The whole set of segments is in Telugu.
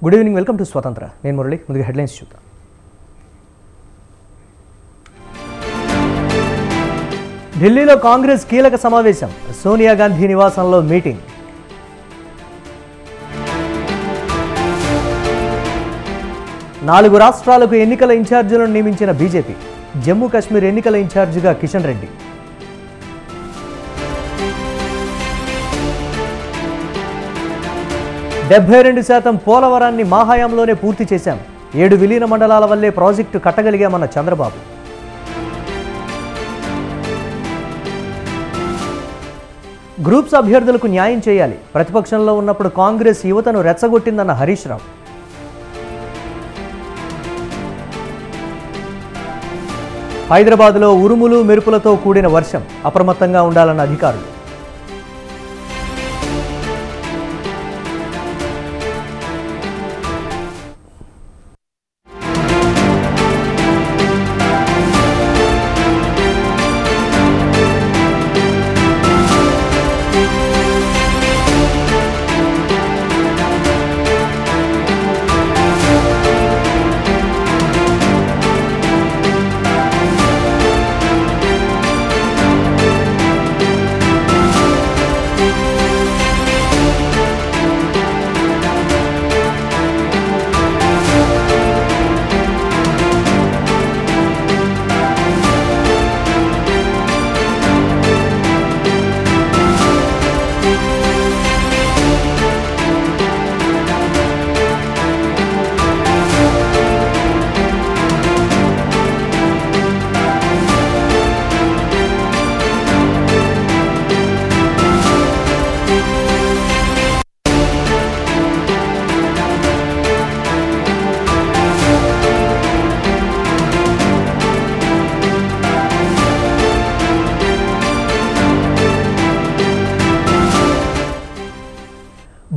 గుడ్ ఈవినింగ్, వెల్కమ్ టు స్వతంత్ర. నేను మురళి. ముందుగా హెడ్లైన్స్ చూద్దాం. ఢిల్లీలో కాంగ్రెస్ కీలక సమావేశం. సోనియా గాంధీ నివాసంలో మీటింగ్. నాలుగు రాష్ట్రాలకు ఎన్నికల ఇన్ఛార్జీలను నియమించిన బీజేపీ. జమ్మూ కాశ్మీర్ ఎన్నికల ఇన్ఛార్జిగా కిషన్ రెడ్డి. 72% పోలవరాన్ని మా హయాంలోనే పూర్తి చేశాం. 7 విలీన మండలాల వల్లే ప్రాజెక్టు కట్టగలిగామన్న చంద్రబాబు. గ్రూప్స్ అభ్యర్థులకు న్యాయం చేయాలి. ప్రతిపక్షంలో ఉన్నప్పుడు కాంగ్రెస్ యువతను రెచ్చగొట్టిందన్న హరీష్ రావు. హైదరాబాద్లో ఉరుములు మెరుపులతో కూడిన వర్షం. అప్రమత్తంగా ఉండాలన్న అధికారులు.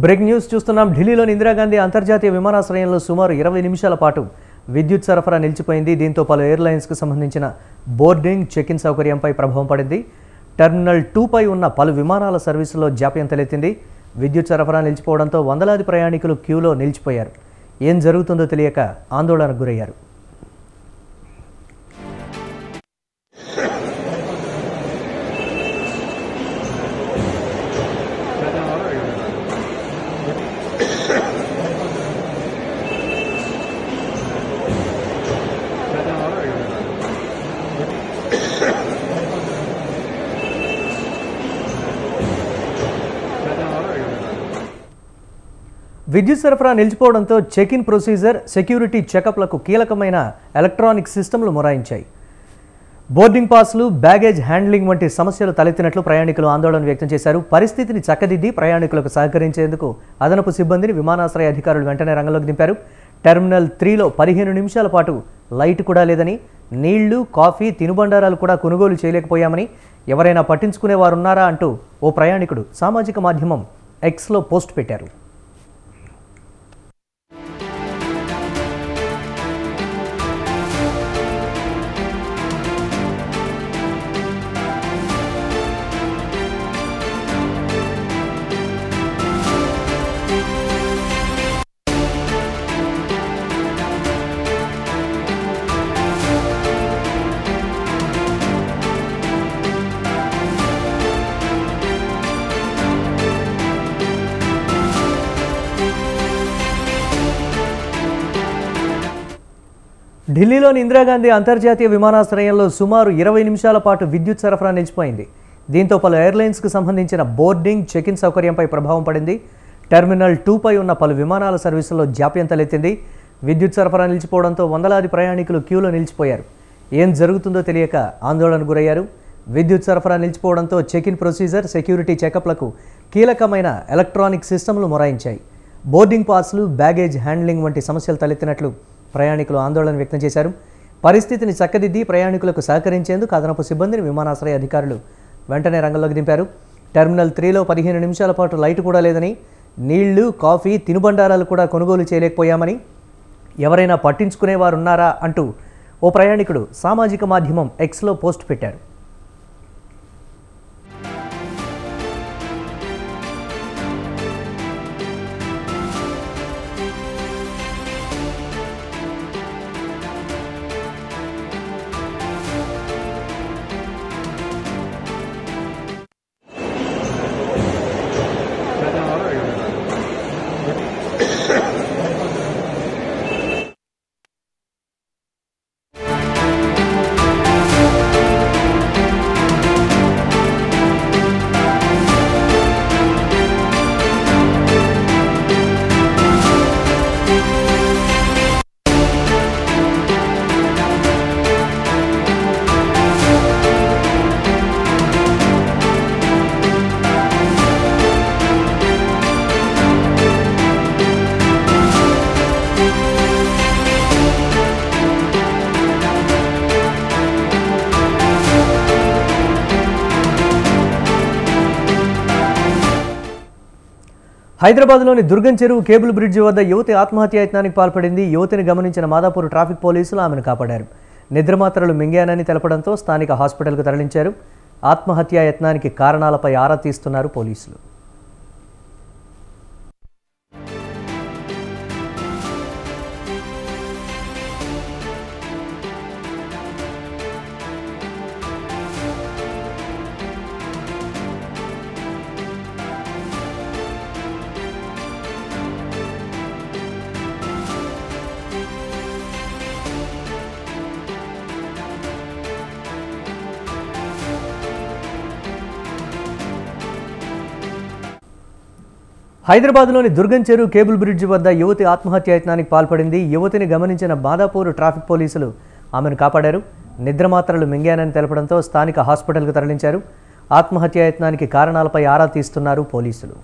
బ్రేక్ న్యూస్ చూస్తున్నాం. ఢిల్లీలోని ఇందిరాగాంధీ అంతర్జాతీయ విమానాశ్రయంలో సుమారు 20 నిమిషాల పాటు విద్యుత్ సరఫరా నిలిచిపోయింది. దీంతో పలు ఎయిర్లైన్స్కు సంబంధించిన బోర్డింగ్, చెక్-ఇన్ సౌకర్యంపై ప్రభావం పడింది. టెర్మినల్ 2పై ఉన్న పలు విమానాల సర్వీసుల్లో జాప్యం తలెత్తింది. విద్యుత్ సరఫరా నిలిచిపోవడంతో వందలాది ప్రయాణికులు క్యూలో నిలిచిపోయారు. ఏం జరుగుతుందో తెలియక ఆందోళనకు గురయ్యారు. విద్యుత్ సరఫరా నిలిచిపోవడంతో చెక్-ఇన్ ప్రొసీజర్, సెక్యూరిటీ చెకప్లకు కీలకమైన ఎలక్ట్రానిక్ సిస్టమ్లు మొరాయించాయి. బోర్డింగ్ పాస్లు, బ్యాగేజ్ హ్యాండ్లింగ్ వంటి సమస్యలు తలెత్తినట్లు ప్రయాణికులు ఆందోళన వ్యక్తం చేశారు. పరిస్థితిని చక్కదిద్ది ప్రయాణికులకు సహకరించేందుకు అదనపు సిబ్బందిని విమానాశ్రయ అధికారులు వెంటనే రంగంలోకి దింపారు. టెర్మినల్ 3లో 15 నిమిషాల పాటు లైట్ కూడా లేదని, నీళ్లు, కాఫీ, తినుబండారాలు కూడా కొనుగోలు చేయలేకపోయామని, ఎవరైనా పట్టించుకునేవారున్నారా అంటూ ఓ ప్రయాణికుడు సామాజిక మాధ్యమం ఎక్స్లో పోస్ట్ పెట్టారు. ఢిల్లీలోని ఇందిరాగాంధీ అంతర్జాతీయ విమానాశ్రయంలో సుమారు 20 నిమిషాల పాటు విద్యుత్ సరఫరా నిలిచిపోయింది. దీంతో పలు ఎయిర్లైన్స్కు సంబంధించిన బోర్డింగ్, చెక్-ఇన్ సౌకర్యంపై ప్రభావం పడింది. టెర్మినల్ 2పై ఉన్న పలు విమానాల సర్వీసుల్లో జాప్యం తలెత్తింది. విద్యుత్ సరఫరా నిలిచిపోవడంతో వందలాది ప్రయాణికులు క్యూలో నిలిచిపోయారు. ఏం జరుగుతుందో తెలియక ఆందోళనకు గురయ్యారు. విద్యుత్ సరఫరా నిలిచిపోవడంతో చెక్-ఇన్ ప్రొసీజర్, సెక్యూరిటీ చెకప్లకు కీలకమైన ఎలక్ట్రానిక్ సిస్టమ్లు మొరాయించాయి. బోర్డింగ్ పాస్లు, బ్యాగేజ్ హ్యాండ్లింగ్ వంటి సమస్యలు తలెత్తినట్లు ప్రయాణికులు ఆందోళన వ్యక్తం చేశారు. పరిస్థితిని చక్కదిద్ది ప్రయాణికులకు సహకరించేందుకు అదనపు సిబ్బందిని విమానాశ్రయ అధికారులు వెంటనే రంగంలోకి దింపారు. టెర్మినల్ 3లో 15 నిమిషాల పాటు లైట్ కూడా లేదని, నీళ్లు, కాఫీ, తినుబండారాలు కూడా కొనుగోలు చేయలేకపోయామని, ఎవరైనా పట్టించుకునేవారున్నారా అంటూ ఓ ప్రయాణికుడు సామాజిక మాధ్యమం ఎక్స్లో పోస్ట్ పెట్టారు. హైదరాబాద్లోని దుర్గం చెరువు కేబుల్ బ్రిడ్జి వద్ద యువతి ఆత్మహత్యాయత్నానికి పాల్పడింది. యువతిని గమనించిన మాదాపూర్ ట్రాఫిక్ పోలీసులు ఆమెను కాపాడారు. నిద్రమాత్రలు మింగానని తెలపడంతో స్థానిక హాస్పిటల్కు తరలించారు. ఆత్మహత్యాయత్నానికి కారణాలపై ఆరా తీస్తున్నారు పోలీసులు. హైదరాబాద్లోని దుర్గం చెరువు కేబుల్ బ్రిడ్జి వద్ద యువతి ఆత్మహత్యాయత్నానికి పాల్పడింది. యువతిని గమనించిన మాదాపూర్ ట్రాఫిక్ పోలీసులు ఆమెను కాపాడారు. నిద్రమాత్రలు మింగానని తెలపడంతో స్థానిక హాస్పిటల్కు తరలించారు. ఆత్మహత్యాయత్నానికి కారణాలపై ఆరా తీస్తున్నారు పోలీసులు.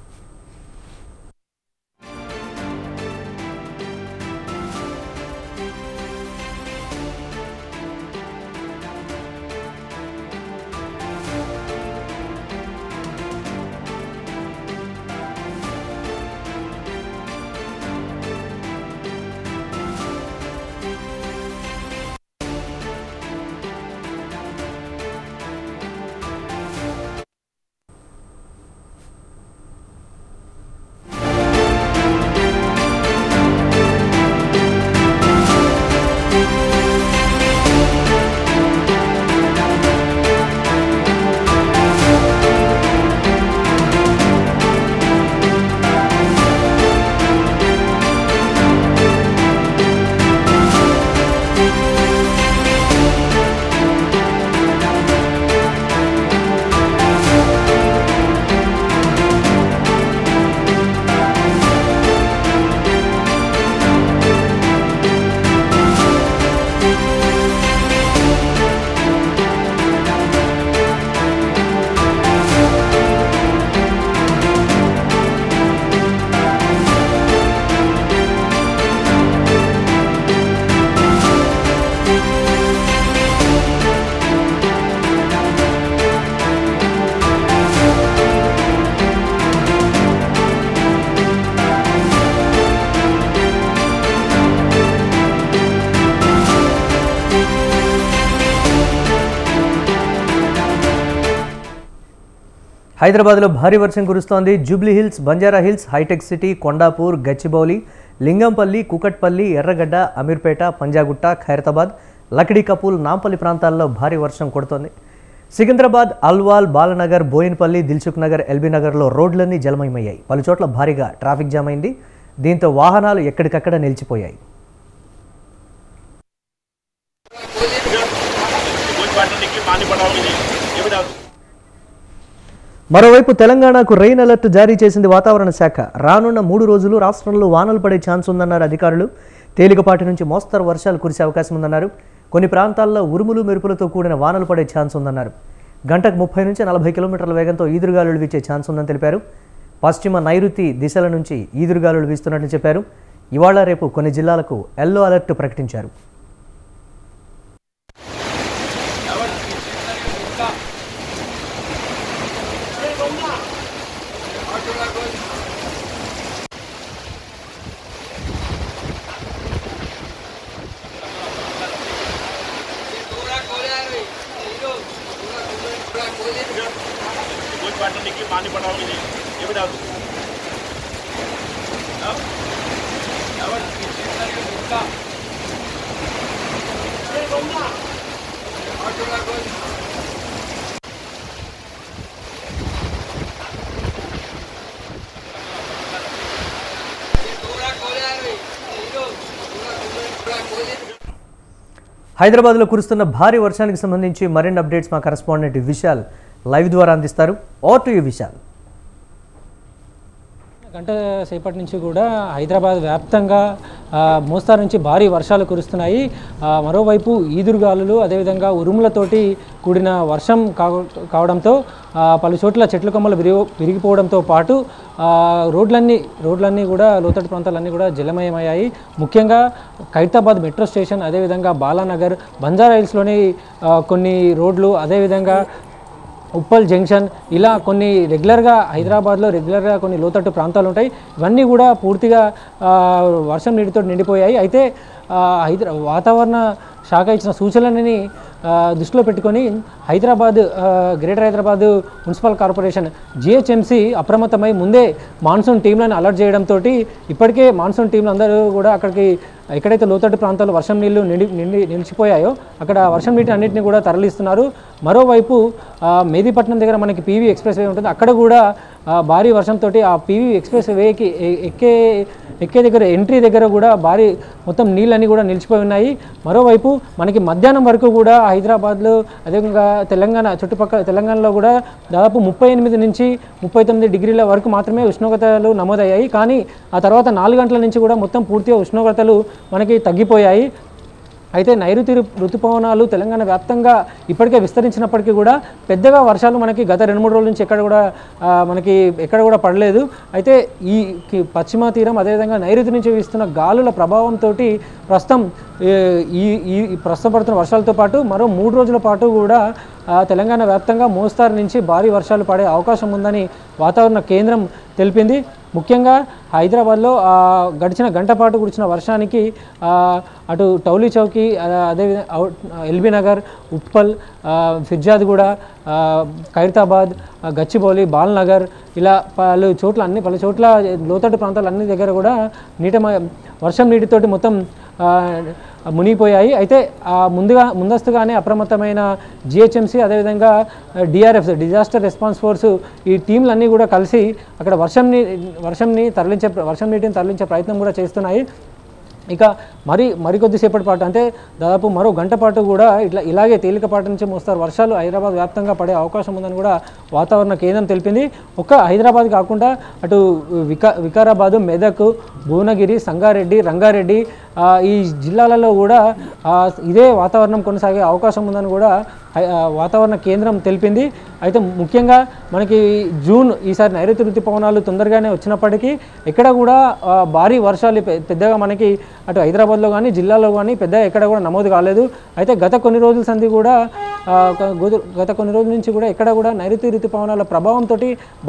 హైదరాబాద్లో భారీ వర్షం కురుస్తోంది. జూబ్లీ హిల్స్, బంజారా హిల్స్, హైటెక్ సిటీ, కొండాపూర్, గచ్చిబౌలి, లింగంపల్లి, కూకట్పల్లి, ఎర్రగడ్డ, అమీర్పేట, పంజాగుట్ట, ఖైరతాబాద్, లక్డీ కపూల్, నాంపల్లి ప్రాంతాల్లో భారీ వర్షం కుడుతోంది. సికింద్రాబాద్, అల్వాల్, బాలనగర్, బోయిన్పల్లి, దిల్సుఖ్ నగర్, ఎల్బీ నగర్లో రోడ్లన్నీ జలమయమయ్యాయి. పలుచోట్ల భారీగా ట్రాఫిక్ జామ్ అయింది. దీంతో వాహనాలు ఎక్కడికక్కడ నిలిచిపోయాయి. మరోవైపు తెలంగాణకు రెయిన్ అలర్ట్ జారీ చేసింది వాతావరణ శాఖ. రానున్న 3 రోజులు రాష్ట్రంలో వానలు పడే ఛాన్స్ ఉందన్నారు అధికారులు. తేలికపాటి నుంచి మోస్తరు వర్షాలు కురిసే అవకాశం ఉందన్నారు. కొన్ని ప్రాంతాల్లో ఉరుములు మెరుపులతో కూడిన వానలు పడే ఛాన్స్ ఉందన్నారు. గంటకు 30 నుంచి 40 కిలోమీటర్ల వేగంతో ఈదురుగాలులు వీచే ఛాన్స్ ఉందని తెలిపారు. పశ్చిమ నైరుతి దిశల నుంచి ఈదురుగాలులు వీస్తున్నట్లు చెప్పారు. ఇవాళ రేపు కొన్ని జిల్లాలకు ఎల్లో అలర్ట్ ప్రకటించారు. पानी पटाओगे नहीं ये बता दो హైదరాబాద్లో కురుస్తున్న భారీ వర్షానికి సంబంధించి మరిన్ని అప్డేట్స్ మా కరెస్పాండెంట్ విశాల్ లైవ్ ద్వారా అందిస్తారు. Over to you Vishal. గంట సేపటి నుంచి కూడా హైదరాబాద్ వ్యాప్తంగా మోస్తారు నుంచి భారీ వర్షాలు కురుస్తున్నాయి. మరోవైపు ఈదురుగాలులు అదేవిధంగా ఉరుములతోటి కూడిన వర్షం కావడంతో పలు చోట్ల చెట్ల కొమ్మలు విరిగిపోవడంతో పాటు రోడ్లన్నీ కూడా లోతట్టు ప్రాంతాలన్నీ కూడా జలమయమయ్యాయి. ముఖ్యంగా ఖైరతాబాద్ మెట్రో స్టేషన్ అదేవిధంగా బాలానగర్ బంజారా హిల్స్లోని కొన్ని రోడ్లు అదేవిధంగా ఉప్పల్ జంక్షన్ ఇలా కొన్ని రెగ్యులర్గా హైదరాబాద్లో రెగ్యులర్గా కొన్ని లోతట్టు ప్రాంతాలు ఉంటాయి. ఇవన్నీ కూడా పూర్తిగా వర్షం నీటితో నిండిపోయాయి. అయితే వాతావరణ శాఖ ఇచ్చిన సూచనలని దృష్టిలో పెట్టుకొని greater Hyderabad municipal corporation GHMC అప్రమత్తమై ముందే మాన్సూన్ టీంలను అలర్ట్ చేయడంతో ఇప్పటికే మాన్సూన్ టీంలు అందరూ కూడా అక్కడికి ఎక్కడైతే లోతట్టు ప్రాంతాల్లో వర్షం నీళ్లు నిలిచిపోయాయో అక్కడ వర్షం నీటి అన్నింటినీ కూడా తరలిస్తున్నారు. మరోవైపు మెహదీపట్నం దగ్గర మనకి పీవీ ఎక్స్ప్రెస్ వే ఉంటుంది. అక్కడ కూడా భారీ వర్షంతో ఆ పీవీ ఎక్స్ప్రెస్ వేకి ఎక్కే దగ్గర ఎంట్రీ దగ్గర కూడా భారీ మొత్తం నీళ్ళన్నీ కూడా నిలిచిపోయి ఉన్నాయి. మరోవైపు మనకి మధ్యాహ్నం వరకు కూడా హైదరాబాద్లో అదేవిధంగా తెలంగాణలో కూడా దాదాపు 38 నుంచి 39 డిగ్రీల వరకు మాత్రమే ఉష్ణోగ్రతలు నమోదయ్యాయి. కానీ ఆ తర్వాత 4 గంటల నుంచి కూడా మొత్తం పూర్తిగా ఉష్ణోగ్రతలు మనకి తగ్గిపోయాయి. అయితే నైరుతి ఋతుపవనాలు తెలంగాణ వ్యాప్తంగా ఇప్పటికే విస్తరించినప్పటికీ కూడా పెద్దగా వర్షాలు మనకి గత 2-3 రోజుల నుంచి ఎక్కడ కూడా పడలేదు. అయితే ఈ పశ్చిమ తీరం అదేవిధంగా నైరుతి నుంచి వీస్తున్న గాలుల ప్రభావంతో ప్రస్తుతం ప్రస్తుతం పడుతున్న వర్షాలతో పాటు మరో 3 రోజుల పాటు కూడా తెలంగాణ వ్యాప్తంగా మోస్తారు నుంచి భారీ వర్షాలు పడే అవకాశం ఉందని వాతావరణ కేంద్రం తెలిపింది. ముఖ్యంగా హైదరాబాద్లో గడిచిన గంట పాటు కురిసిన వర్షానికి అటు టౌలీ చౌకీ అదేవిధంగా ఎల్బీ నగర్, ఉప్పల్, ఫిర్జాద్గూడ, ఖైరతాబాద్, గచ్చిబౌలి, బాల్నగర్ ఇలా పలు చోట్ల లోతట్టు ప్రాంతాలు అన్ని దగ్గర కూడా వర్షం నీటితోటి మొత్తం మునిగిపోయాయి. అయితే ముందస్తుగానే అప్రమత్తమైన జిహెచ్ఎంసీ అదేవిధంగా డిఆర్ఎఫ్ డిజాస్టర్ రెస్పాన్స్ ఫోర్స్ ఈ టీంలన్నీ కూడా కలిసి అక్కడ వర్షం నీటిని తరలించే ప్రయత్నం కూడా చేస్తున్నాయి. ఇక మరికొద్దిసేపటి పాటు అంటే దాదాపు మరో గంట పాటు కూడా ఇలాగే తేలికపాటి నుంచి మోస్తారు వర్షాలు హైదరాబాద్ వ్యాప్తంగా పడే అవకాశం ఉందని కూడా వాతావరణ కేంద్రం తెలిపింది. ఒక్క హైదరాబాద్ కాకుండా అటు వికారాబాదు, మెదక్, భువనగిరి, సంగారెడ్డి, రంగారెడ్డి ఈ జిల్లాలలో కూడా ఇదే వాతావరణం కొనసాగే అవకాశం ఉందని కూడా వాతావరణ కేంద్రం తెలిపింది. అయితే ముఖ్యంగా మనకి జూన్ ఈసారి నైరుతి ఋతుపవనాలు తొందరగానే వచ్చినప్పటికీ ఎక్కడ కూడా భారీ వర్షాలు పెద్దగా మనకి అటు హైదరాబాద్లో కానీ జిల్లాలో కానీ పెద్దగా ఎక్కడ కూడా నమోదు కాలేదు. అయితే గత కొన్ని రోజుల నుంచి కూడా ఎక్కడ కూడా నైరుతి ఋతుపవనాల ప్రభావంతో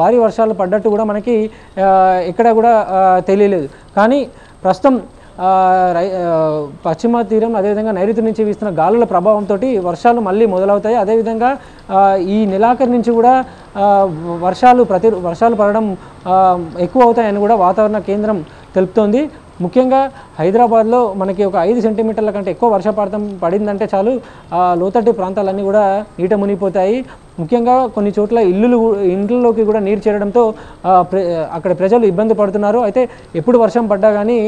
భారీ వర్షాలు పడ్డట్టు కూడా మనకి ఎక్కడ కూడా తెలియలేదు. కానీ ప్రస్తుతం పశ్చిమ తీరం అదేవిధంగా నైరుతి నుంచి వీస్తున్న గాలుల ప్రభావంతో వర్షాలు మళ్ళీ మొదలవుతాయి. అదేవిధంగా ఈ నెలాఖరు నుంచి కూడా వర్షాలు పడడం ఎక్కువ అవుతాయని కూడా వాతావరణ కేంద్రం తెలుపుతోంది. ముఖ్యంగా హైదరాబాద్లో మనకి ఒక 5 సెంటీమీటర్ల కంటే ఎక్కువ వర్షపాతం పడిందంటే చాలు లోతట్టు ప్రాంతాలన్నీ కూడా నీట మునిగిపోతాయి. ముఖ్యంగా కొన్ని చోట్ల ఇండ్లలోకి కూడా నీరు చేరడంతో అక్కడ ప్రజలు ఇబ్బంది పడుతున్నారు. అయితే ఎప్పుడు వర్షం పడ్డా కానీ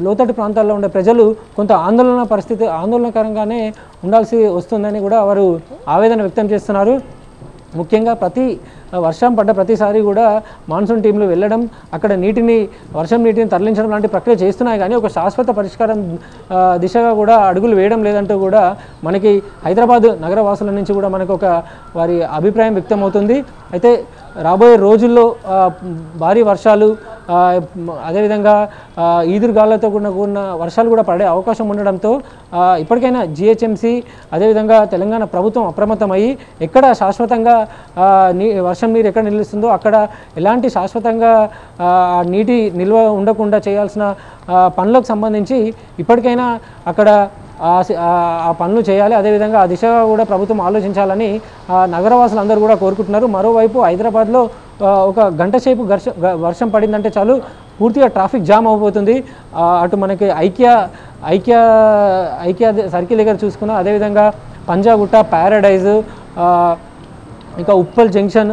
లోతట్టు ప్రాంతాల్లో ఉండే ప్రజలు కొంత ఆందోళనకరంగానే ఉండాల్సి వస్తుందని కూడా వారు ఆవేదన వ్యక్తం చేస్తున్నారు. ముఖ్యంగా వర్షం పడ్డ ప్రతిసారి కూడా మాన్సూన్ టీంలు వెళ్ళడం అక్కడ వర్షం నీటిని తరలించడం లాంటి ప్రక్రియ చేస్తున్నాయి. కానీ ఒక శాశ్వత పరిష్కారం దిశగా కూడా అడుగులు వేయడం లేదంటూ కూడా మనకి హైదరాబాద్ నగరవాసుల నుంచి కూడా మనకు వారి అభిప్రాయం వ్యక్తమవుతుంది. అయితే రాబోయే రోజుల్లో భారీ వర్షాలు అదేవిధంగా ఈదురుగాళ్లతో కూడిన వర్షాలు కూడా పడే అవకాశం ఉండడంతో ఇప్పటికైనా జిహెచ్ఎంసీ అదేవిధంగా తెలంగాణ ప్రభుత్వం అప్రమత్తమయ్యి ఎక్కడ శాశ్వతంగా వర్షం నీరు ఎక్కడ నిలుస్తుందో అక్కడ ఎలాంటి శాశ్వతంగా నీటి నిల్వ ఉండకుండా చేయాల్సిన పనులకు సంబంధించి ఇప్పటికైనా అక్కడ ఆ పనులు చేయాలి. అదేవిధంగా ఆ దిశగా కూడా ప్రభుత్వం ఆలోచించాలని నగరవాసులు అందరూ కూడా కోరుకుంటున్నారు. మరోవైపు హైదరాబాద్లో ఒక గంట సేపు వర్షం పడిందంటే చాలు పూర్తిగా ట్రాఫిక్ జామ్ అయిపోతుంది. అటు మనకి ఐక్య సర్కిల్ దగ్గర చూసుకున్నా అదేవిధంగా పంజాగుట్ట, ప్యారడైజ్, ఇంకా Uppal junction,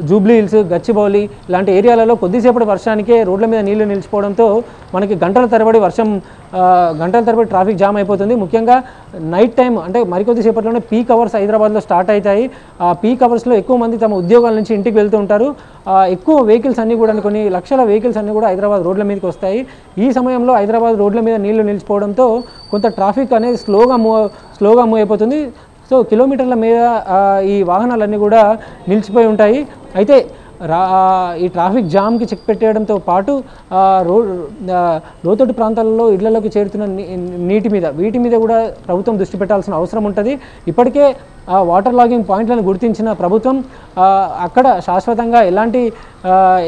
Jubilee hills, Gachibowli ఇలాంటి ఏరియాలలో కొద్దిసేపటి వర్షానికే రోడ్ల మీద నీళ్లు నిలిచిపోవడంతో మనకి గంటల తరబడి ట్రాఫిక్ జామ్ అయిపోతుంది. ముఖ్యంగా నైట్ టైం అంటే మరికొద్దిసేపట్లోనే పీక్ అవర్స్ హైదరాబాద్లో స్టార్ట్ అవుతాయి. ఆ పీక్ అవర్స్లో ఎక్కువ మంది తమ ఉద్యోగాల నుంచి ఇంటికి వెళ్తూ ఉంటారు. ఎక్కువ వెహికల్స్ అన్నీ కూడా కొన్ని లక్షల వెహికల్స్ అన్నీ కూడా హైదరాబాద్ రోడ్ల మీదకి వస్తాయి. ఈ సమయంలో హైదరాబాద్ రోడ్ల మీద నీళ్లు నిలిచిపోవడంతో కొంత ట్రాఫిక్ అనేది స్లోగా మూవ్ అయిపోతుంది. సో కిలోమీటర్ల మీద ఈ వాహనాలన్నీ కూడా నిలిచిపోయి ఉంటాయి. అయితే ఈ ట్రాఫిక్ జామ్కి చెక్ పెట్టేయడంతో పాటు లోతట్టు ప్రాంతాలలో ఇళ్లలోకి చేరుతున్న వీటి మీద కూడా ప్రభుత్వం దృష్టి పెట్టాల్సిన అవసరం ఉంటుంది. ఇప్పటికే వాటర్ లాగింగ్ పాయింట్లను గుర్తించిన ప్రభుత్వం అక్కడ శాశ్వతంగా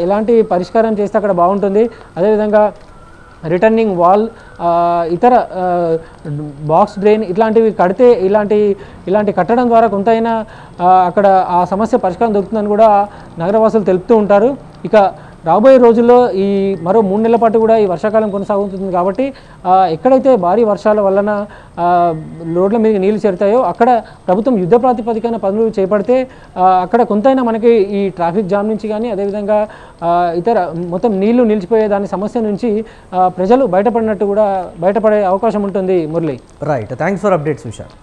ఎలాంటి పరిష్కారం చేస్తే అక్కడ బాగుంటుంది. అదేవిధంగా రిటర్నింగ్ వాల్, ఇతర బాక్స్ డ్రైన్ ఇట్లాంటివి కడితే ఇలాంటి కట్టడం ద్వారా కొంతైనా అక్కడ ఆ సమస్య పరిష్కారం దొరుకుతుందని కూడా నగరవాసులు తెలుపుతూ ఉంటారు. ఇక రాబోయే రోజుల్లో ఈ మరో 3 నెలల పాటు కూడా ఈ వర్షాకాలం కొనసాగుతుంది కాబట్టి ఎక్కడైతే భారీ వర్షాల వలన రోడ్ల మీద నీళ్లు చేరుతాయో అక్కడ ప్రభుత్వం యుద్ధ ప్రాతిపదికన పనులు చేపడితే అక్కడ కొంతైనా మనకి ఈ ట్రాఫిక్ జామ్ నుంచి కానీ అదేవిధంగా ఇతర మొత్తం నీళ్లు నిలిచిపోయే దాని సమస్య నుంచి ప్రజలు బయటపడే అవకాశం ఉంటుంది. Murali. Right, thanks for updates Vishal.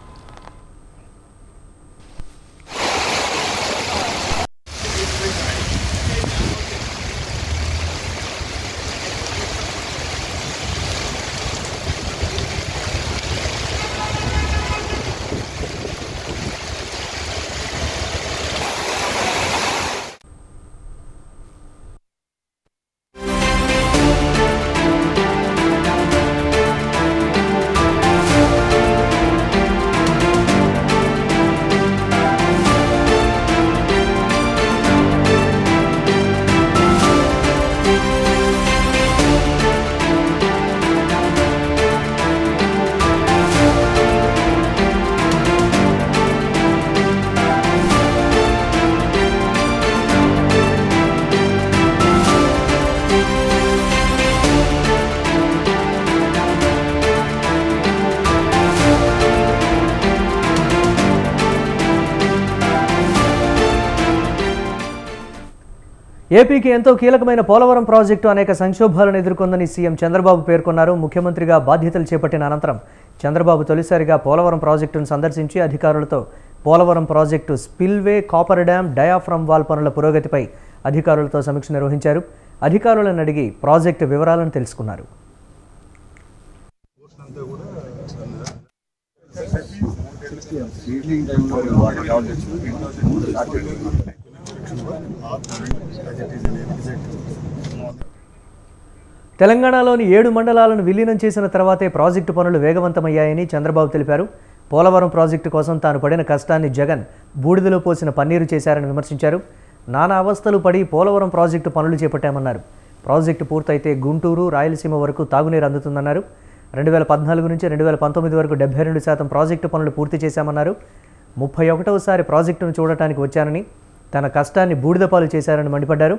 ఏపీకి ఎంతో కీలకమైన పోలవరం ప్రాజెక్టు అనేక సంక్షోభాలను ఎదుర్కొందని సీఎం చంద్రబాబు పేర్కొన్నారు. ముఖ్యమంత్రిగా బాధ్యతలు చేపట్టిన అనంతరం చంద్రబాబు తొలిసారిగా పోలవరం ప్రాజెక్టును సందర్శించి అధికారులతో Polavaram project spillway, copper dam, diaphragm wall పనుల పురోగతిపై అధికారులతో సమీక్ష నిర్వహించారు. అధికారులను అడిగి ప్రాజెక్టు వివరాలను తెలుసుకున్నారు. తెలంగాణలోని 7 మండలాలను విలీనం చేసిన తర్వాతే ప్రాజెక్టు పనులు వేగవంతమయ్యాయని చంద్రబాబు తెలిపారు. పోలవరం ప్రాజెక్టు కోసం తాను పడిన కష్టాన్ని జగన్ బూడిదలో పోసిన పన్నీరు చేశారని విమర్శించారు. నానా అవస్థలు పడి పోలవరం ప్రాజెక్టు పనులు చేపట్టామన్నారు. ప్రాజెక్టు పూర్తయితే గుంటూరు, రాయలసీమ వరకు తాగునీరు అందుతుందన్నారు. 2014 నుంచి 2019 వరకు 72% ప్రాజెక్టు పనులు పూర్తి చేశామన్నారు. 31వసారి ప్రాజెక్టును చూడటానికి వచ్చానని, తన కష్టాన్ని బూడిదపాలు చేశారని మండిపడ్డారు.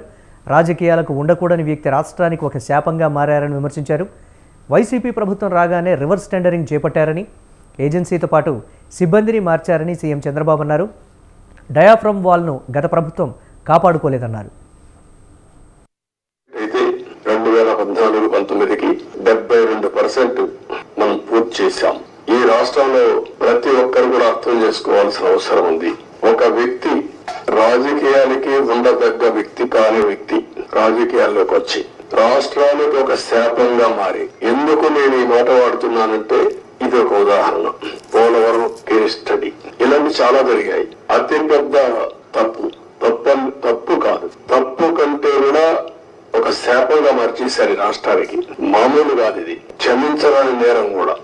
రాజకీయాలకు ఉండకూడని వ్యక్తి రాష్ట్రానికి ఒక శాపంగా మారారని విమర్శించారు. వైసీపీ ప్రభుత్వం రాగానే రివర్స్ టెండరింగ్ చేపట్టారని, ఏజెన్సీతో పాటు సిబ్బందిని మార్చారని సీఎం చంద్రబాబు అన్నారు. డయాఫ్రమ్ వాల్ను గత ప్రభుత్వం కాపాడుకోలేదన్నారు. 2014-19కి 72% మనం పూర్తి చేశాం. ఈ రాష్ట్రంలో ప్రతి ఒక్కరు కూడా అర్థం చేసుకోవాల్సిన అవసరం ఉంది. ఒక వ్యక్తి రాజకీయానికి ఉండదగ్గ వ్యక్తి కాని వ్యక్తి రాజకీయాల్లోకి వచ్చి రాష్ట్రానికి ఒక శాపంగా మారి, ఎందుకు నేను ఈ మాట వాడుతున్నానంటే ఇది ఒక ఉదాహరణ. పోలవరం కేస్ స్టడీ ఇలాంటి చాలా జరిగాయి. అతి పెద్ద తప్పు కాదు, తప్పు కంటే కూడా ఒక శాపంగా మార్చేశారు రాష్ట్రానికి. మామూలు కాదు ఇది, క్షమించరాని నేరం కూడా.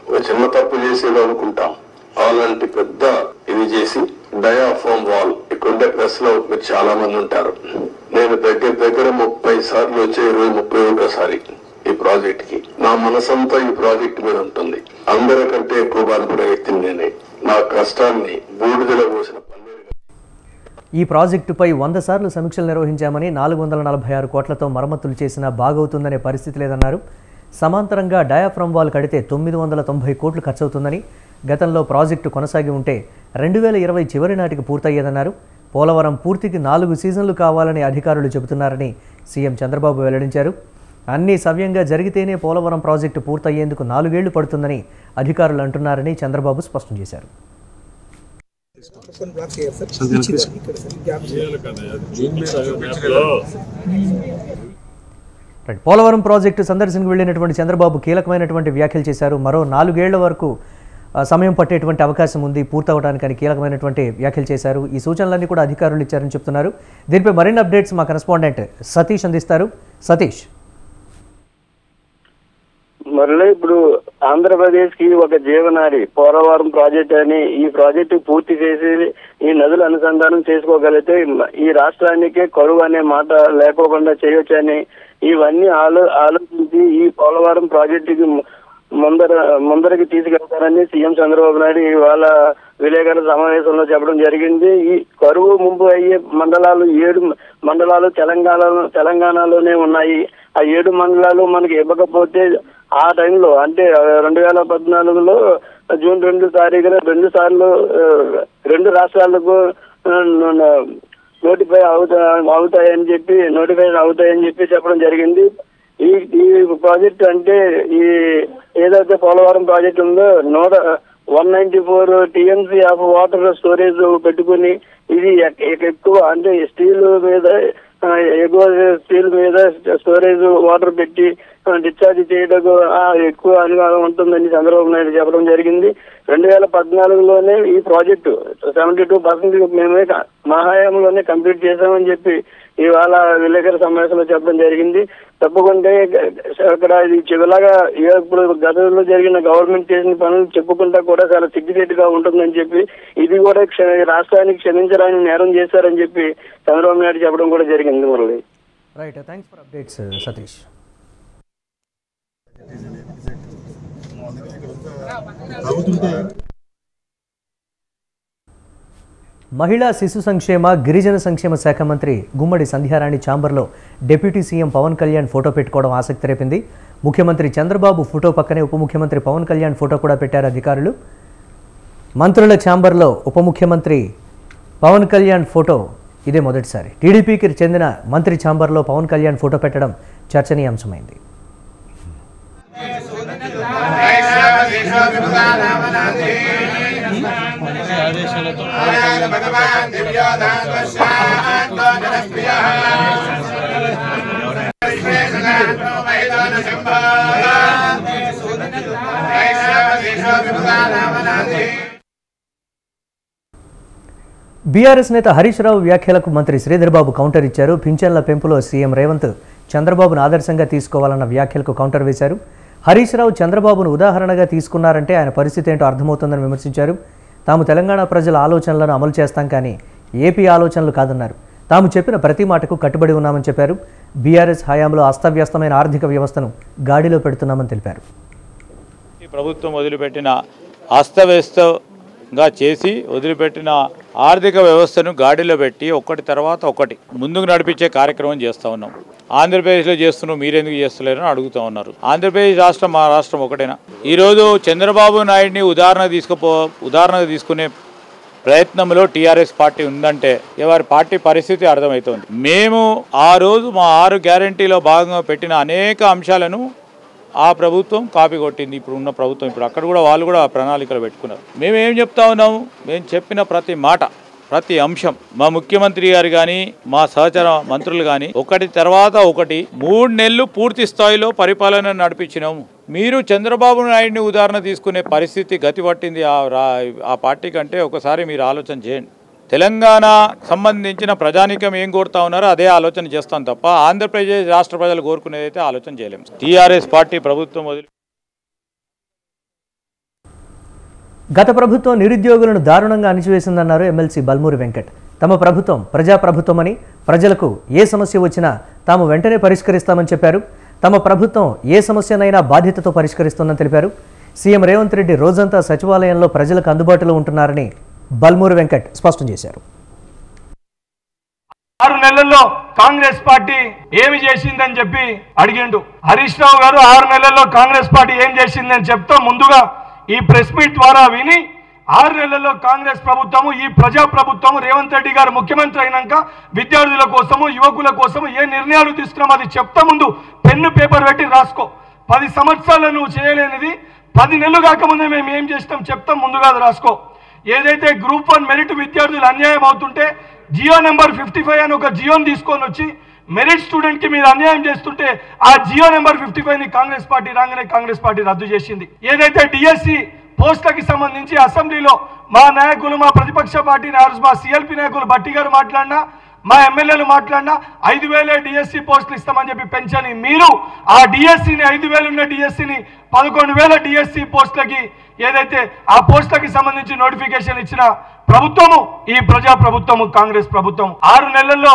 ఒక చిన్న తప్పు చేసేది అనుకుంటాం, అలాంటి పెద్ద ఇది చేసి డయాఫ్రమ్ వాల్ ఇక్కడుండే ప్రెస్ లో మీరు చాలా మంది ఉంటారు. నేను దగ్గర 30 సార్లు వచ్చే 31సారి ఈ ప్రాజెక్ట్ కి. నా మనసంతా ఈ ప్రాజెక్ట్ మీద ఉంటుంది. అందరికంటే ఎక్కువ బాధపడే వ్యక్తిని నేనే. నా కష్టాన్ని బూడిదలో పోసిన ఈ ప్రాజెక్టుపై 100 సార్లు సమీక్షలు నిర్వహించామని, 446 కోట్లతో మరమ్మతులు చేసినా బాగవుతుందనే పరిస్థితి లేదన్నారు. సమాంతరంగా డయాఫ్రమ్ వాల్ కడితే 990 కోట్లు ఖర్చవుతుందని, గతంలో ప్రాజెక్టు కొనసాగి ఉంటే 2020 చివరి నాటికి పూర్తయ్యేదన్నారు. పోలవరం పూర్తికి 4 సీజన్లు కావాలని అధికారులు చెబుతున్నారని సీఎం చంద్రబాబు వెల్లడించారు. అన్నీ సవ్యంగా జరిగితేనే పోలవరం ప్రాజెక్టు పూర్తయ్యేందుకు 4 ఏళ్లు పడుతుందని అధికారులు అంటున్నారని చంద్రబాబు స్పష్టం చేశారు. పోలవరం ప్రాజెక్టు సందర్శనకు వెళ్లినటువంటి చంద్రబాబు కీలకమైనటువంటి వ్యాఖ్యలు చేశారు. మరో 4 ఏళ్ల వరకు సమయం పట్టేటువంటి అవకాశం ఉంది పూర్తవడానికి కీలకమైనటువంటి వ్యాఖ్యలు చేశారు. ఈ సూచనలన్నీ కూడా అధికారులు ఇచ్చారని చెప్తున్నారు. దీనిపై మరిన్ని అప్డేట్స్ మా కరెస్పాండెంట్ సతీష్ అందిస్తారు. సతీష్, మరలా ఇప్పుడు ఆంధ్రప్రదేశ్ కి ఒక జీవనాడి పోలవరం ప్రాజెక్ట్ అని ఈ ప్రాజెక్టు పూర్తి చేసి ఈ నదుల అనుసంధానం చేసుకోగలిగితే ఈ రాష్ట్రానికే కరువు అనే మాట లేకోకుండా చేయొచ్చని ఇవన్నీ ఆలోచించి ఈ పోలవరం ప్రాజెక్టుకి ముందరికి తీసుకెళ్తారని సీఎం చంద్రబాబు నాయుడు ఇవాళ విలేకరుల సమావేశంలో చెప్పడం జరిగింది. ఈ కరువు ముంపు అయ్యే మండలాలు 7 మండలాలు తెలంగాణలోనే ఉన్నాయి. ఆ 7 మండలాలు మనకి ఇవ్వకపోతే ఆ టైంలో అంటే 2014లో జూన్ 2 తారీఖున 2 సార్లు 2 రాష్ట్రాలకు నోటిఫై అవుతాయని చెప్పి చెప్పడం జరిగింది. ఈ ప్రాజెక్ట్ అంటే ఈ ఏదైతే పోలవరం ప్రాజెక్ట్ ఉందో 194 TMC ఆఫ్ వాటర్ స్టోరేజ్ పెట్టుకుని ఇది ఎక్కువ అంటే స్టీల్ మీద స్టోరేజ్ వాటర్ పెట్టి డిశ్చార్జ్ చేయడం ఎక్కువ అనుభవం ఉంటుందని చంద్రబాబు నాయుడు చెప్పడం జరిగింది. 2014లోనే ఈ ప్రాజెక్టు 72% మేమే మా హయాంలోనే కంప్లీట్ చేశామని చెప్పి ఇవాళ విలేకరుల సమావేశంలో చెప్పడం జరిగింది. తప్పకుండా అక్కడ ఇది చివరిలాగా ఇప్పుడు గతంలో జరిగిన గవర్నమెంట్ చేసిన పనులు చెప్పుకుంటా కూడా చాలా సిగ్గుచేటుగా ఉంటుందని చెప్పి ఇది కూడా రాష్ట్రానికి క్షమించరాని నేరం చేశారని చెప్పి చంద్రబాబు నాయుడు చెప్పడం కూడా జరిగింది. Murali, right, thanks for updates Satish. మహిళా శిశు సంక్షేమ గిరిజన సంక్షేమ శాఖ మంత్రి గుమ్మడి సంధ్యారాణి ఛాంబర్లో deputy CM Pawan Kalyan photo పెట్టుకోవడం ఆసక్తి రేపింది. ముఖ్యమంత్రి చంద్రబాబు ఫోటో పక్కనే ఉప ముఖ్యమంత్రి పవన్ కళ్యాణ్ ఫోటో కూడా పెట్టారు అధికారులు. మంత్రుల ఛాంబర్లో ఉప ముఖ్యమంత్రి పవన్ కళ్యాణ్ ఫోటో ఇదే మొదటిసారి. టీడీపీకి చెందిన మంత్రి ఛాంబర్లో పవన్ కళ్యాణ్ ఫోటో పెట్టడం చర్చనీయాంశమైంది. బీఆర్ఎస్ నేత హరీష్ రావు వ్యాఖ్యలకు మంత్రి శ్రీధర్బాబు కౌంటర్ ఇచ్చారు. పింఛన్ల పెంపులో సీఎం రేవంత్ చంద్రబాబును ఆదర్శంగా తీసుకోవాలన్న వ్యాఖ్యలకు కౌంటర్ వేశారు. హరీష్ రావు చంద్రబాబును ఉదాహరణగా తీసుకున్నారంటే ఆయన పరిస్థితి ఏంటో అర్థమవుతుందని విమర్శించారు. తాము తెలంగాణ ప్రజల ఆలోచనలను అమలు చేస్తాం కానీ ఏపీ ఆలోచనలు కాదన్నారు. తాము చెప్పిన ప్రతి మాటకు కట్టుబడి ఉన్నామని చెప్పారు. బీఆర్ఎస్ హయాంలో అస్తవ్యస్తమైన ఆర్థిక వ్యవస్థను గాడిలో పెడుతున్నామని తెలిపారు. ఈ ప్రభుత్వం వదిలిపెట్టిన అస్తవ్యస్తంగా చేసి వదిలిపెట్టిన ఆర్థిక వ్యవస్థను గాడిలో పెట్టి ఒకటి తర్వాత ఒకటి ముందుకు నడిపించే కార్యక్రమం చేస్తూ ఉన్నాం. ఆంధ్రప్రదేశ్లో చేస్తున్నాం, మీరెందుకు చేస్తలేరని అడుగుతూ ఉన్నారు. ఆంధ్రప్రదేశ్ రాష్ట్రం మా రాష్ట్రం ఒకటేనా? ఈరోజు చంద్రబాబు నాయుడిని ఉదాహరణగా తీసుకునే ప్రయత్నంలో టీఆర్ఎస్ పార్టీ ఉందంటే వారి పార్టీ పరిస్థితి అర్థమవుతోంది. మేము ఆ రోజు మా 6 గ్యారంటీలో భాగంగా పెట్టిన అనేక అంశాలను ఆ ప్రభుత్వం కాపీ కొట్టింది. ఇప్పుడు ఉన్న ప్రభుత్వం ఇప్పుడు అక్కడ కూడా వాళ్ళు కూడా ప్రణాళికలు పెట్టుకున్నారు. మేము ఏం చెప్తా ఉన్నాము, మేము చెప్పిన ప్రతి మాట ప్రతి అంశం మా ముఖ్యమంత్రి గారు కానీ మా సహచర మంత్రులు కానీ ఒకటి తర్వాత ఒకటి 3 నెలలు పూర్తి స్థాయిలో పరిపాలన నడిపించినాము. మీరు చంద్రబాబు నాయుడిని ఉదాహరణ తీసుకునే పరిస్థితి గతి పట్టింది ఆ పార్టీ కంటే ఒకసారి మీరు ఆలోచన చేయండి. తెలంగాణ సంబంధించిన ప్రజానీకం ఏం కోరుతా ఉన్నారో అదే ఆలోచన చేస్తాం తప్ప ఆంధ్రప్రదేశ్ రాష్ట్ర ప్రజలు కోరుకునేదైతే ఆలోచన చేయలేము. టీఆర్ఎస్ పార్టీ ప్రభుత్వం గత ప్రభుత్వం నిరుద్యోగులను దారుణంగా అణిచివేసిందన్నారు ఎమ్మెల్సీ బల్మూరి వెంకట్. తమ ప్రభుత్వం ప్రజాప్రభుత్వమని, ప్రజలకు ఏ సమస్య వచ్చినా తాము వెంటనే పరిష్కరిస్తామని చెప్పారు. తమ ప్రభుత్వం ఏ సమస్యనైనా బాధ్యతతో పరిష్కరిస్తుందని తెలిపారు. సీఎం రేవంత్ రెడ్డి రోజంతా సచివాలయంలో ప్రజలకు అందుబాటులో ఉంటున్నారని బల్మూరి వెంకట్ స్పష్టం చేశారు. 6 నెలల్లో కాంగ్రెస్ పార్టీ ఏమి చేసిందని చెప్పి అడిగిండు హరీష్ రావు గారు. 6 నెలల్లో కాంగ్రెస్ పార్టీ ఏం చేసిందని చెప్తా ముందుగా ఈ ప్రెస్ మీట్ ద్వారా విని 6 నెలల్లో కాంగ్రెస్ ప్రభుత్వము ఈ ప్రజా ప్రభుత్వము రేవంత్ రెడ్డి గారు ముఖ్యమంత్రి అయినాక విద్యార్థుల కోసము యువకుల కోసము ఏ నిర్ణయాలు తీసుకున్నామో అది చెప్తా ముందు పెన్ను పేపర్ పెట్టి రాసుకో. 10 సంవత్సరాలు నువ్వు చేయలేనిది 10 నెలలు కాకముందే మేము ఏం చేస్తాం చెప్తాం ముందుగా రాసుకో. ఏదైతే గ్రూప్ 1 మెరిట్ విద్యార్థులు అన్యాయం అవుతుంటే జియో నెంబర్ 55 అని ఒక జియోని తీసుకొని వచ్చి మెరిట్ స్టూడెంట్ కి మీరు అన్యాయం చేస్తుంటే ఆ జియో నెంబర్ 55ని కాంగ్రెస్ పార్టీ రాగానే కాంగ్రెస్ పార్టీ రద్దు చేసింది. ఏదైతే డిఎస్సి పోస్టులకి సంబంధించి అసెంబ్లీలో మా నాయకులు, మా ప్రతిపక్ష పార్టీ నాయకులు, మా సిఎల్పి నాయకులు బట్టి గారు మాట్లాడినా, మా ఎమ్మెల్యేలు మాట్లాడినా 5,000 డిఎస్సి పోస్టులు ఇస్తామని చెప్పి పెంచని మీరు ఆ డిఎస్సిని 5,000 ఉన్న డిఎస్సిని 11,000 డిఎస్సి పోస్టులకి ఏదైతే ఆ పోస్టులకి సంబంధించి నోటిఫికేషన్ ఇచ్చిన ప్రభుత్వము ఈ ప్రజా ప్రభుత్వము కాంగ్రెస్ ప్రభుత్వం 6 నెలల్లో.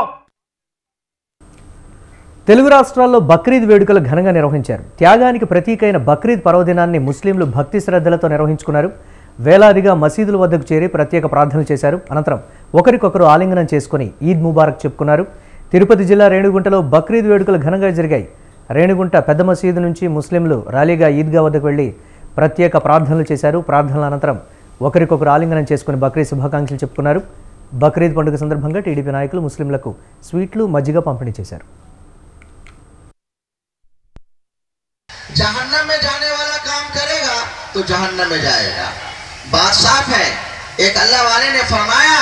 తెలుగు రాష్ట్రాల్లో బక్రీద్ వేడుకలు ఘనంగా నిర్వహించారు. త్యాగానికి ప్రతీకైన బక్రీద్ పర్వదినాన్ని ముస్లింలు భక్తి శ్రద్ధలతో నిర్వహించుకున్నారు. వేలాదిగా మసీదుల వద్దకు చేరి ప్రత్యేక ప్రార్థనలు చేశారు. అనంతరం ఒకరికొకరు ఆలింగనం చేసుకుని ఈద్ ముబారక్ చెప్పుకున్నారు. తిరుపతి జిల్లా రేణిగుంటలో బక్రీద్ వేడుకలు ఘనంగా జరిగాయి. రేణిగుంట పెద్ద మసీదు నుంచి ముస్లింలు ర్యాలీగా ఈద్గా వద్దకు వెళ్లి ప్రత్యేక ప్రార్థనలు చేశారు. ప్రార్థనల అనంతరం ఒకరికొకరు ఆలింగనం చేసుకుని బక్రీద్ శుభాకాంక్షలు చెప్పుకున్నారు. బక్రీద్ పండుగ సందర్భంగా టీడీపీ నాయకులు ముస్లింలకు స్వీట్లు, మజ్జిగ పంపిణీ చేశారు. जहन्नम में जाने वाला काम करेगा तो जहन्नम में जाएगा। बात साफ है। एक अल्लाह वाले ने फरमाया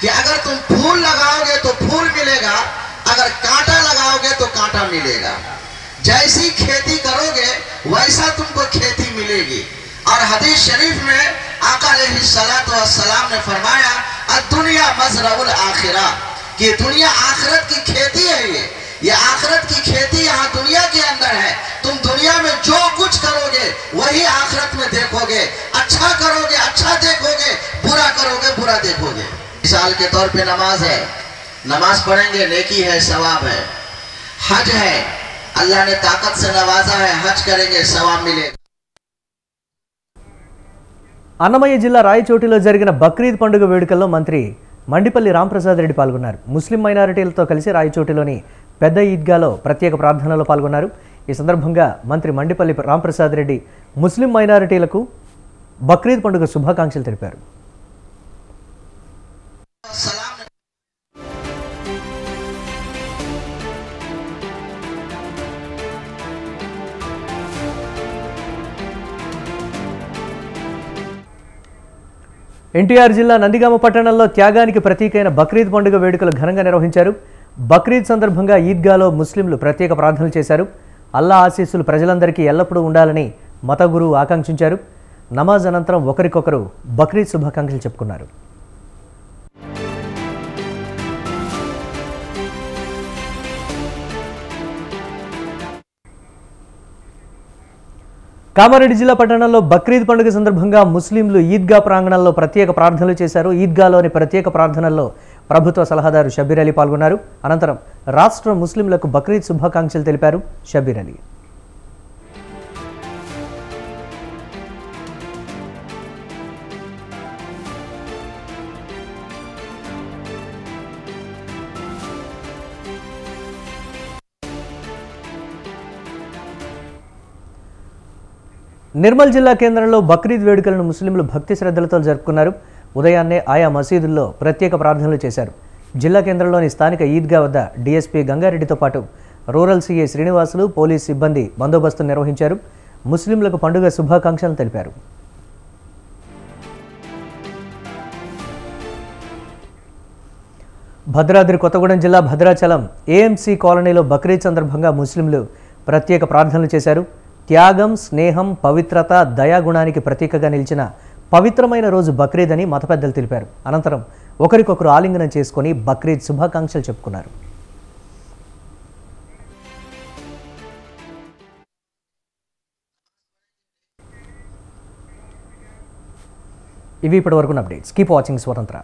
कि अगर तुम फूल लगाओगे तो फूल मिलेगा, अगर कांटा लगाओगे तो कांटा मिलेगा। जैसी खेती करोगे वैसा तुमको खेती मिलेगी। और हदीस शरीफ में आका अलैहिस्सलातु वस्सलाम ने फरमाया दुनिया मज़रउल आखिरा, कि दुनिया आखिरत की खेती है। ये आखिरत की खेती यहाँ दुनिया के अंदर है। तुम दुनिया में जो कुछ करोगे वही आखिरत में देखोगे। अच्छा करोगे अच्छा देखोगे, बुरा करोगे बुरा देखोगे। मिसाल के तौर पे नमाज है, नमाज पढ़ेंगे नेकी है, सवाब है। हज है, अल्लाह ने ताकत से नवाजा है, हज करेंगे सवाब मिलेगा। అన్నమయ్య జిల్లా రాయచోటిలో జరిగిన బక్రీద్ పండుగ వేడుకల్లో మంత్రి మండిపల్లి రాంప్రసాద్ రెడ్డి పాల్గొన్నారు. ముస్లిం మైనారిటీలతో కలిసి రాయచోటిలోని పెద్ద ఈద్గాలో ప్రత్యేక ప్రార్థనలో పాల్గొన్నారు. ఈ సందర్భంగా మంత్రి మండిపల్లి రాంప్రసాద్ రెడ్డి ముస్లిం మైనారిటీలకు బక్రీద్ పండుగ శుభాకాంక్షలు తెలిపారు. ఎన్టీఆర్ జిల్లా నందిగామ పట్టణంలో త్యాగానికి ప్రతీకైన బక్రీద్ పండుగ వేడుకలు ఘనంగా నిర్వహించారు. బక్రీద్ సందర్భంగా ఈద్గాలో ముస్లింలు ప్రత్యేక ప్రార్థనలు చేశారు. అల్లా ఆశీస్సులు ప్రజలందరికీ ఎల్లప్పుడూ ఉండాలని మత గురువు ఆకాంక్షించారు. నమాజ్ అనంతరం ఒకరికొకరు బక్రీద్ శుభాకాంక్షలు చెప్పుకున్నారు. కామారెడ్డి జిల్లా పట్టణంలో బక్రీద్ పండుగ సందర్భంగా ముస్లింలు ఈద్గా ప్రాంగణంలో ప్రత్యేక ప్రార్థనలు చేశారు. ఈద్గాలోని ప్రత్యేక ప్రార్థనల్లో ప్రభుత్వ సలహాదారు షబీర్ అలీ పాల్గొన్నారు. అనంతరం రాష్ట్ర ముస్లింలకు బక్రీద్ శుభాకాంక్షలు తెలిపారు షబీర్ అలీ. నిర్మల్ జిల్లా కేంద్రంలో బక్రీద్ వేడుకలను ముస్లింలు భక్తి శ్రద్ధలతో జరుపుకున్నారు. ఉదయాన్నే ఆయా మసీదుల్లో ప్రత్యేక ప్రార్థనలు చేశారు. జిల్లా కేంద్రంలోని స్థానిక ఈద్గా వద్ద డీఎస్పీ గంగారెడ్డితో పాటు రూరల్ సీఐ శ్రీనివాసులు, పోలీస్ సిబ్బంది బందోబస్తు నిర్వహించారు. ముస్లింలకు పండుగ శుభాకాంక్షలు తెలిపారు. భద్రాద్రి కొత్తగూడెం జిల్లా భద్రాచలం ఏఎంసీ కాలనీలో బక్రీద్ సందర్భంగా ముస్లింలు ప్రత్యేక ప్రార్థనలు చేశారు. త్యాగం, స్నేహం, పవిత్రత, దయాగుణానికి ప్రతీకగా నిలిచిన పవిత్రమైన రోజు బక్రీద్ అని మత పెద్దలు తెలిపారు. అనంతరం ఒకరికొకరు ఆలింగనం చేసుకుని బక్రీద్ శుభాకాంక్షలు చెప్పుకున్నారు. ఇవి ఇప్పటివరకు అప్డేట్స్. కీప్ వాచింగ్ స్వతంత్ర.